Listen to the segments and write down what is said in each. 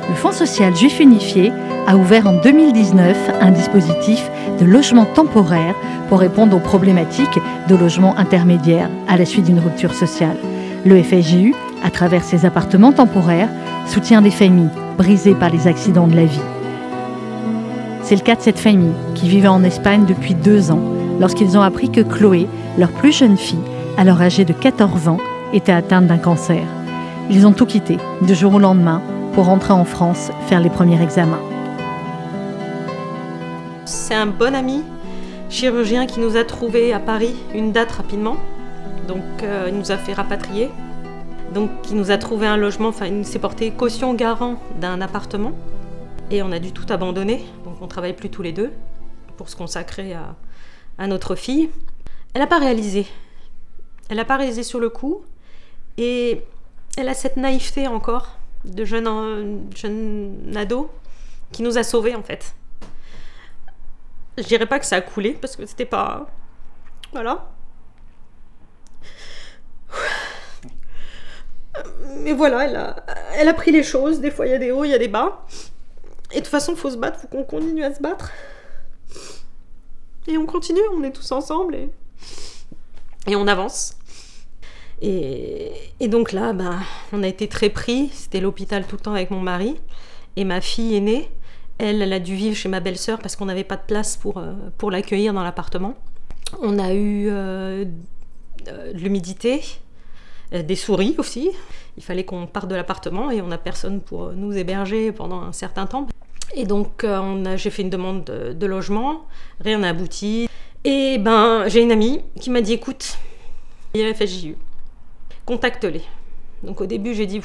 Le Fonds social juif unifié a ouvert en 2019 un dispositif de logement temporaire pour répondre aux problématiques de logement intermédiaire à la suite d'une rupture sociale. Le FSJU, à travers ses appartements temporaires, soutient des familles brisées par les accidents de la vie. C'est le cas de cette famille qui vivait en Espagne depuis 2 ans lorsqu'ils ont appris que Chloé, leur plus jeune fille, alors âgée de 14 ans, était atteinte d'un cancer. Ils ont tout quitté du jour au lendemain pour rentrer en France faire les premiers examens. C'est un bon ami chirurgien qui nous a trouvé à Paris une date rapidement. Donc il nous a fait rapatrier. Donc il nous a trouvé un logement, enfin il s'est porté caution garant d'un appartement. Et on a dû tout abandonner. Donc on ne travaille plus tous les deux pour se consacrer à notre fille. Elle n'a pas réalisé. Elle n'a pas réalisé sur le coup. Et elle a cette naïveté encore de jeune ado qui nous a sauvés en fait. Je dirais pas que ça a coulé parce que c'était pas... Voilà. Mais voilà, elle a pris les choses. Des fois il y a des hauts, il y a des bas. Et de toute façon il faut se battre, il faut qu'on continue à se battre. Et on continue, on est tous ensemble et on avance. Et donc là, on a été très pris. C'était l'hôpital tout le temps avec mon mari. Et ma fille aînée, elle a dû vivre chez ma belle-sœur parce qu'on n'avait pas de place pour l'accueillir dans l'appartement. On a eu de l'humidité, des souris aussi. Il fallait qu'on parte de l'appartement et on n'a personne pour nous héberger pendant un certain temps. Et donc j'ai fait une demande de logement, rien n'a abouti. Et j'ai une amie qui m'a dit écoute, il y a la FSJU. Contacte-les. Donc au début j'ai dit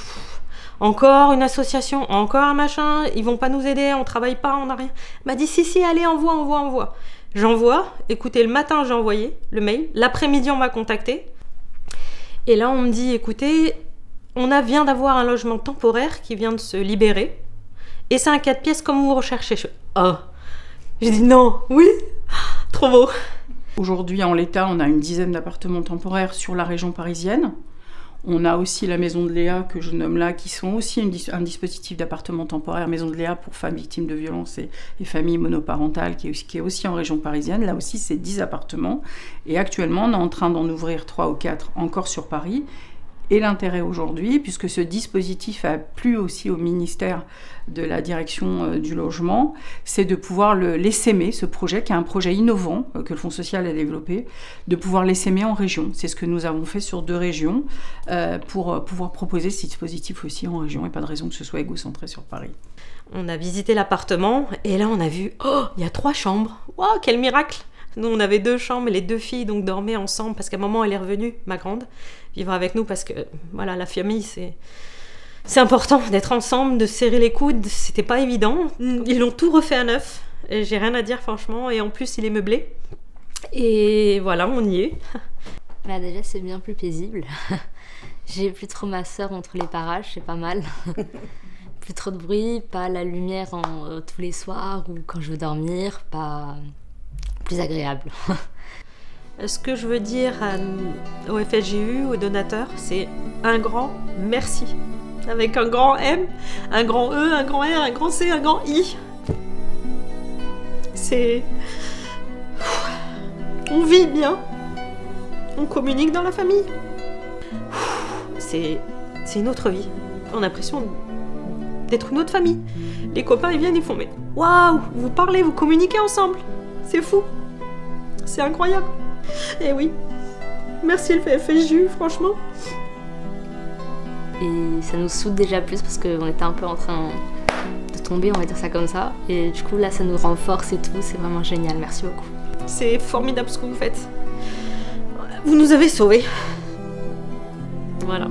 encore une association, encore un machin, ils vont pas nous aider, on travaille pas, on n'a rien. Elle m'a dit si allez envoie. J'envoie, écoutez, le matin j'ai envoyé le mail, l'après-midi on m'a contacté. Et là on me dit écoutez, vient d'avoir un logement temporaire qui vient de se libérer et c'est un 4 pièces comme vous recherchez. J'ai dit non, oui, trop beau. Aujourd'hui en l'état on a une dizaine d'appartements temporaires sur la région parisienne. On a aussi la maison de Léa, que je nomme là, qui sont aussi un dispositif d'appartement temporaire, maison de Léa pour femmes victimes de violences et familles monoparentales, qui est aussi en région parisienne. Là aussi, c'est 10 appartements. Et actuellement, on est en train d'en ouvrir 3 ou 4 encore sur Paris. Et l'intérêt aujourd'hui, puisque ce dispositif a plu aussi au ministère de la direction du logement, c'est de pouvoir l'essaimer, ce projet, qui est un projet innovant que le Fonds social a développé, de pouvoir l'essaimer en région. C'est ce que nous avons fait sur 2 régions pour pouvoir proposer ce dispositif aussi en région et pas de raison que ce soit égocentré sur Paris. On a visité l'appartement et là on a vu, il y a 3 chambres. Waouh, quel miracle! Nous, on avait 2 chambres, les 2 filles donc dormaient ensemble parce qu'à un moment, elle est revenue, ma grande, vivre avec nous parce que, voilà, la famille, c'est important d'être ensemble, de serrer les coudes, c'était pas évident. Ils l'ont tout refait à neuf, et j'ai rien à dire franchement, et en plus, il est meublé. Et voilà, on y est. Déjà, c'est bien plus paisible. J'ai plus trop ma sœur entre les parages, c'est pas mal. Plus trop de bruit, pas la lumière tous les soirs ou quand je veux dormir, pas... plus agréable. Ce que je veux dire au FSJU, aux donateurs, c'est un grand merci. Avec un grand M, un grand E, un grand R, un grand C, un grand I. On vit bien. On communique dans la famille. C'est une autre vie. On a l'impression d'être une autre famille. Les copains, ils viennent, ils font mais waouh, vous parlez, vous communiquez ensemble. C'est fou. C'est incroyable. Et oui, merci le FSJU, franchement. Et ça nous soude déjà plus parce qu'on était un peu en train de tomber, on va dire ça comme ça. Et du coup, là, ça nous renforce et tout. C'est vraiment génial. Merci beaucoup. C'est formidable ce que vous faites. Vous nous avez sauvés. Voilà.